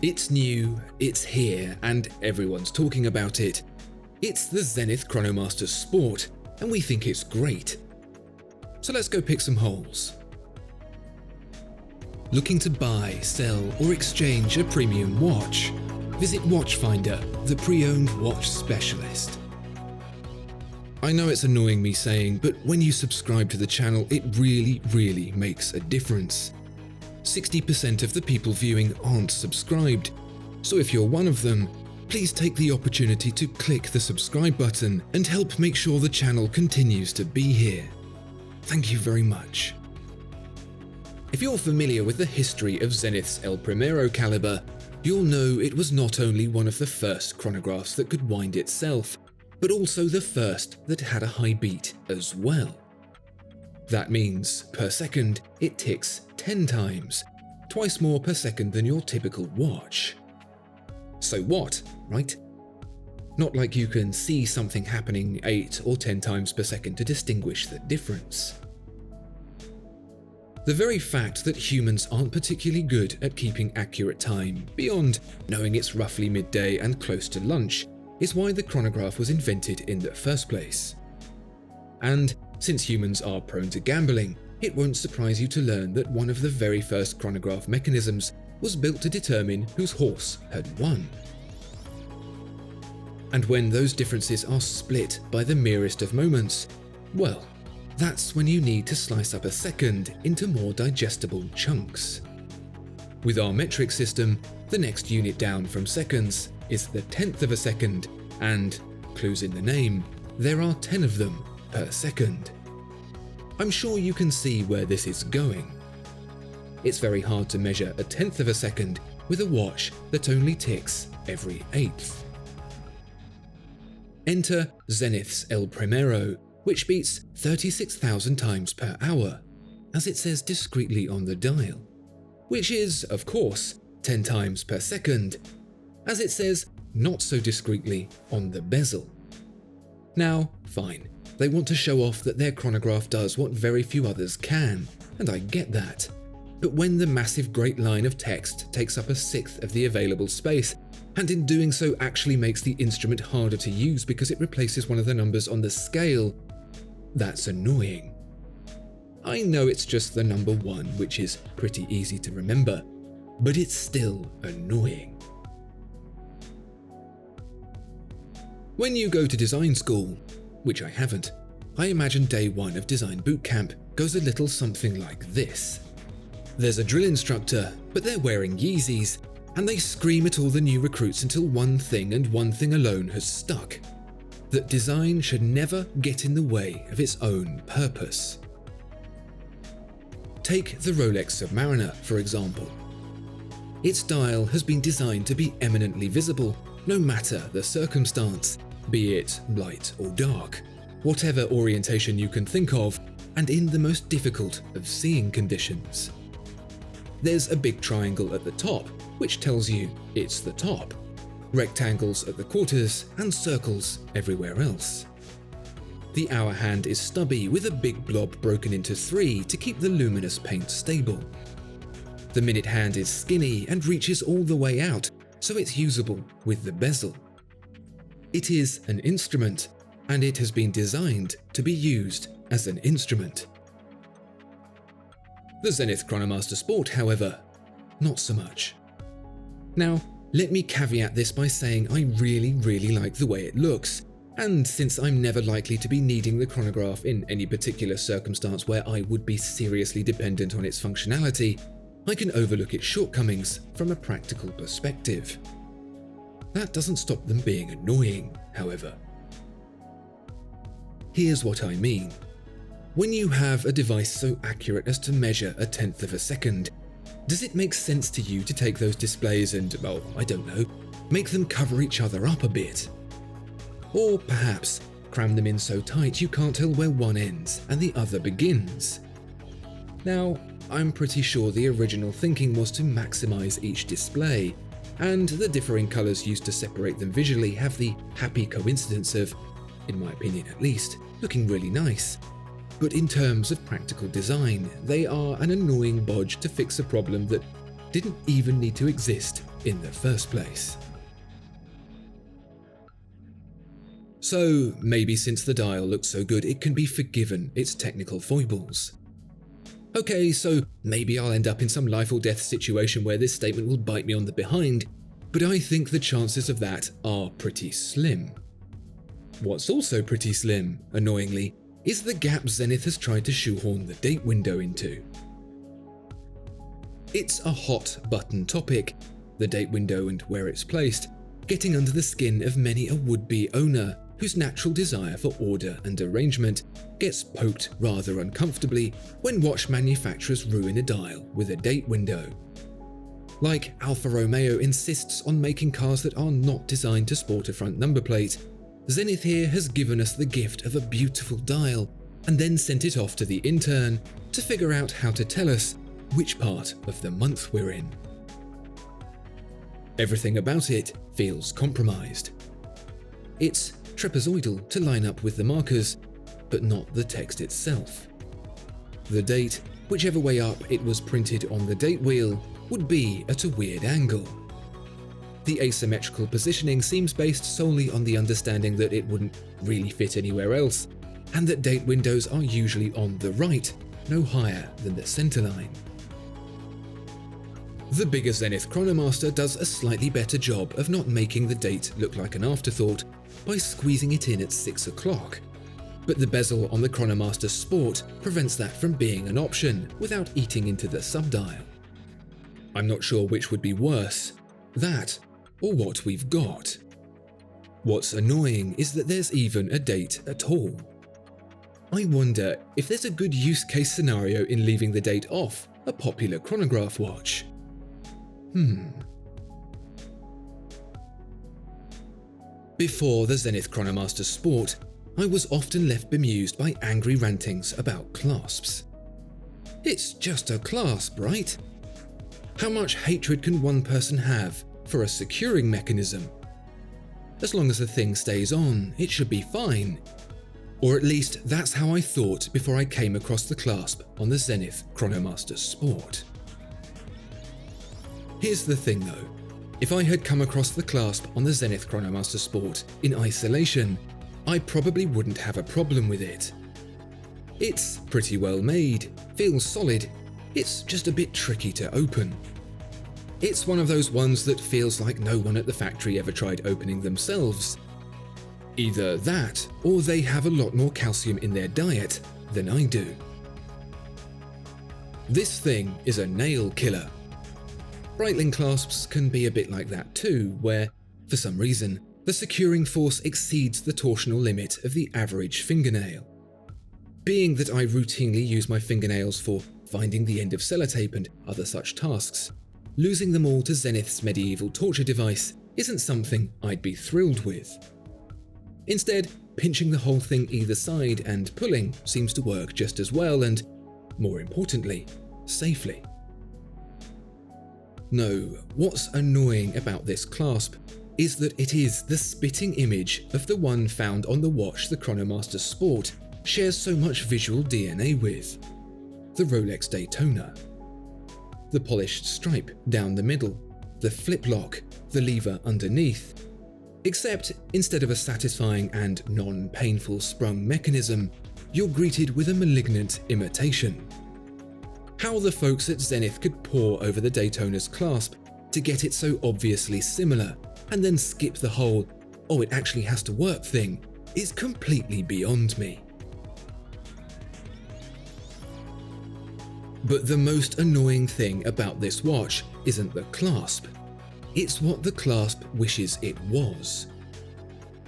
It's new, it's here, and everyone's talking about it. It's the Zenith Chronomaster Sport, and we think it's great. So let's go pick some holes. Looking to buy, sell, or exchange a premium watch? Visit Watchfinder, the pre-owned watch specialist. I know it's annoying me saying, but when you subscribe to the channel, it really makes a difference. 60% of the people viewing aren't subscribed, so if you're one of them, please take the opportunity to click the subscribe button and help make sure the channel continues to be here. Thank you very much. If you're familiar with the history of Zenith's El Primero caliber, you'll know it was not only one of the first chronographs that could wind itself, but also the first that had a high beat as well. That means, per second, it ticks 10 times, twice more per second than your typical watch. So what, right? Not like you can see something happening 8 or 10 times per second to distinguish the difference. The very fact that humans aren't particularly good at keeping accurate time, beyond knowing it's roughly midday and close to lunch, is why the chronograph was invented in the first place. And since humans are prone to gambling, it won't surprise you to learn that one of the very first chronograph mechanisms was built to determine whose horse had won. And when those differences are split by the merest of moments, well, that's when you need to slice up a second into more digestible chunks. With our metric system, the next unit down from seconds is the 10th of a second, and, clues in the name, there are 10 of them per second. I'm sure you can see where this is going. It's very hard to measure a 10th of a second with a watch that only ticks every 8th. Enter Zenith's El Primero, which beats 36,000 times per hour, as it says discreetly on the dial, which is, of course, 10 times per second, as it says not so discreetly on the bezel. Now, fine. They want to show off that their chronograph does what very few others can, and I get that. But when the massive great line of text takes up a sixth of the available space, and in doing so actually makes the instrument harder to use because it replaces one of the numbers on the scale, that's annoying. I know it's just the number 1, which is pretty easy to remember, but it's still annoying. When you go to design school, which I haven't, I imagine day 1 of design bootcamp goes a little something like this. There's a drill instructor, but they're wearing Yeezys, and they scream at all the new recruits until one thing and one thing alone has stuck: that design should never get in the way of its own purpose. Take the Rolex Submariner, for example. Its dial has been designed to be eminently visible, no matter the circumstance, be it light or dark, whatever orientation you can think of, and in the most difficult of seeing conditions. There's a big triangle at the top, which tells you it's the top, rectangles at the quarters, and circles everywhere else. The hour hand is stubby with a big blob broken into 3 to keep the luminous paint stable. The minute hand is skinny and reaches all the way out, so it's usable with the bezel. It is an instrument, and it has been designed to be used as an instrument. The Zenith Chronomaster Sport, however, not so much. Now, let me caveat this by saying I really like the way it looks, and since I'm never likely to be needing the chronograph in any particular circumstance where I would be seriously dependent on its functionality, I can overlook its shortcomings from a practical perspective. That doesn't stop them being annoying, however. Here's what I mean. When you have a device so accurate as to measure a 10th of a second, does it make sense to you to take those displays and, well, I don't know, make them cover each other up a bit? Or perhaps cram them in so tight you can't tell where one ends and the other begins? Now, I'm pretty sure the original thinking was to maximize each display, and the differing colors used to separate them visually have the happy coincidence of, in my opinion at least, looking really nice. But in terms of practical design, they are an annoying bodge to fix a problem that didn't even need to exist in the first place. So maybe since the dial looks so good, it can be forgiven its technical foibles. Okay, so maybe I'll end up in some life or death situation where this statement will bite me on the behind, but I think the chances of that are pretty slim. What's also pretty slim, annoyingly, is the gap Zenith has tried to shoehorn the date window into. It's a hot button topic, the date window and where it's placed, getting under the skin of many a would-be owner whose natural desire for order and arrangement gets poked rather uncomfortably when watch manufacturers ruin a dial with a date window. Like Alfa Romeo insists on making cars that are not designed to sport a front number plate, Zenith here has given us the gift of a beautiful dial and then sent it off to the intern to figure out how to tell us which part of the month we're in. Everything about it feels compromised. It's trapezoidal to line up with the markers, but not the text itself. The date, whichever way up it was printed on the date wheel, would be at a weird angle. The asymmetrical positioning seems based solely on the understanding that it wouldn't really fit anywhere else, and that date windows are usually on the right, no higher than the centerline. The bigger Zenith Chronomaster does a slightly better job of not making the date look like an afterthought by squeezing it in at 6 o'clock, but the bezel on the Chronomaster Sport prevents that from being an option without eating into the subdial. I'm not sure which would be worse, that or what we've got. What's annoying is that there's even a date at all. I wonder if there's a good use case scenario in leaving the date off a popular chronograph watch. Before the Zenith Chronomaster Sport, I was often left bemused by angry rantings about clasps. It's just a clasp, right? How much hatred can one person have for a securing mechanism? As long as the thing stays on, it should be fine. Or at least that's how I thought before I came across the clasp on the Zenith Chronomaster Sport. Here's the thing though, if I had come across the clasp on the Zenith Chronomaster Sport in isolation, I probably wouldn't have a problem with it. It's pretty well made, feels solid, it's just a bit tricky to open. It's one of those ones that feels like no one at the factory ever tried opening themselves. Either that, or they have a lot more calcium in their diet than I do. This thing is a nail killer. Breitling clasps can be a bit like that too, where, for some reason, the securing force exceeds the torsional limit of the average fingernail. Being that I routinely use my fingernails for finding the end of sellotape and other such tasks, losing them all to Zenith's medieval torture device isn't something I'd be thrilled with. Instead, pinching the whole thing either side and pulling seems to work just as well and, more importantly, safely. No, what's annoying about this clasp is that it is the spitting image of the one found on the watch the Chronomaster Sport shares so much visual DNA with, the Rolex Daytona. The polished stripe down the middle, the flip lock, the lever underneath. Except instead of a satisfying and non-painful sprung mechanism, you're greeted with a malignant imitation. How the folks at Zenith could pore over the Daytona's clasp to get it so obviously similar and then skip the whole, oh it actually has to work thing, is completely beyond me. But the most annoying thing about this watch isn't the clasp, it's what the clasp wishes it was.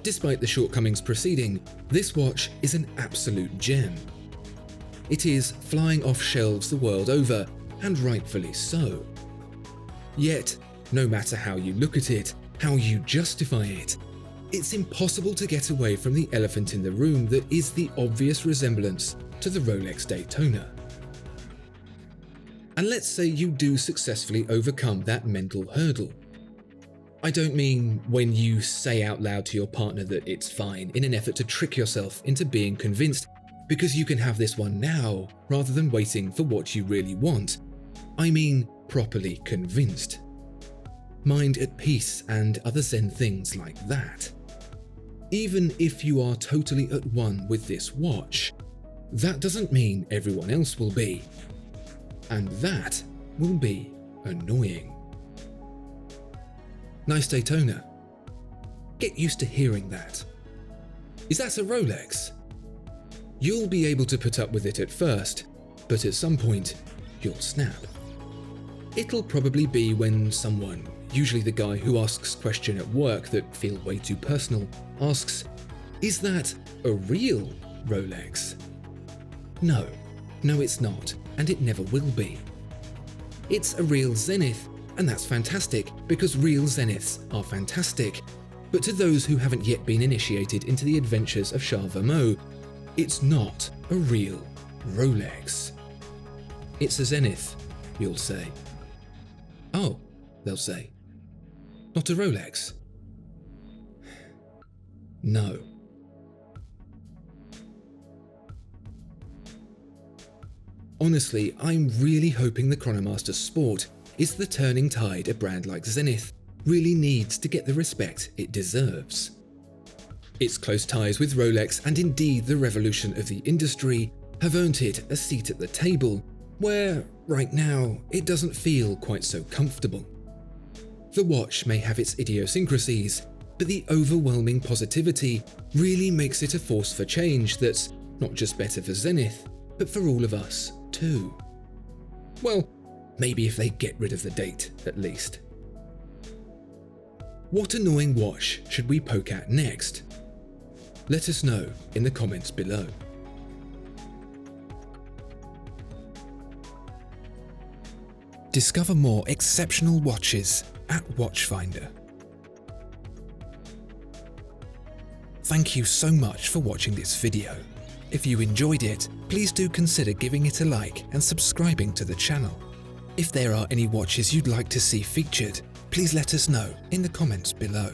Despite the shortcomings preceding, this watch is an absolute gem. It is flying off shelves the world over, and rightfully so. Yet, no matter how you look at it, how you justify it, it's impossible to get away from the elephant in the room that is the obvious resemblance to the Rolex Daytona. And let's say you do successfully overcome that mental hurdle. I don't mean when you say out loud to your partner that it's fine in an effort to trick yourself into being convinced because you can have this one now rather than waiting for what you really want. I mean properly convinced. Mind at peace and other Zen things like that. Even if you are totally at one with this watch, that doesn't mean everyone else will be. And that will be annoying. Nice Daytona. Get used to hearing that. Is that a Rolex? You'll be able to put up with it at first, but at some point, you'll snap. It'll probably be when someone, usually the guy who asks questions at work that feel way too personal, asks, "Is that a real Rolex?" No, it's not, and it never will be. It's a real Zenith, and that's fantastic because real Zeniths are fantastic. But to those who haven't yet been initiated into the adventures of Charles Vermeau, it's not a real Rolex. It's a Zenith, you'll say. Oh, they'll say. Not a Rolex? No. Honestly, I'm really hoping the Chronomaster Sport is the turning tide a brand like Zenith really needs to get the respect it deserves. Its close ties with Rolex and indeed the revolution of the industry have earned it a seat at the table where, right now, it doesn't feel quite so comfortable. The watch may have its idiosyncrasies, but the overwhelming positivity really makes it a force for change that's not just better for Zenith, but for all of us too. Well, maybe if they get rid of the date, at least. What annoying watch should we poke at next? Let us know in the comments below. Discover more exceptional watches at Watchfinder. Thank you so much for watching this video. If you enjoyed it, please do consider giving it a like and subscribing to the channel. If there are any watches you'd like to see featured, please let us know in the comments below.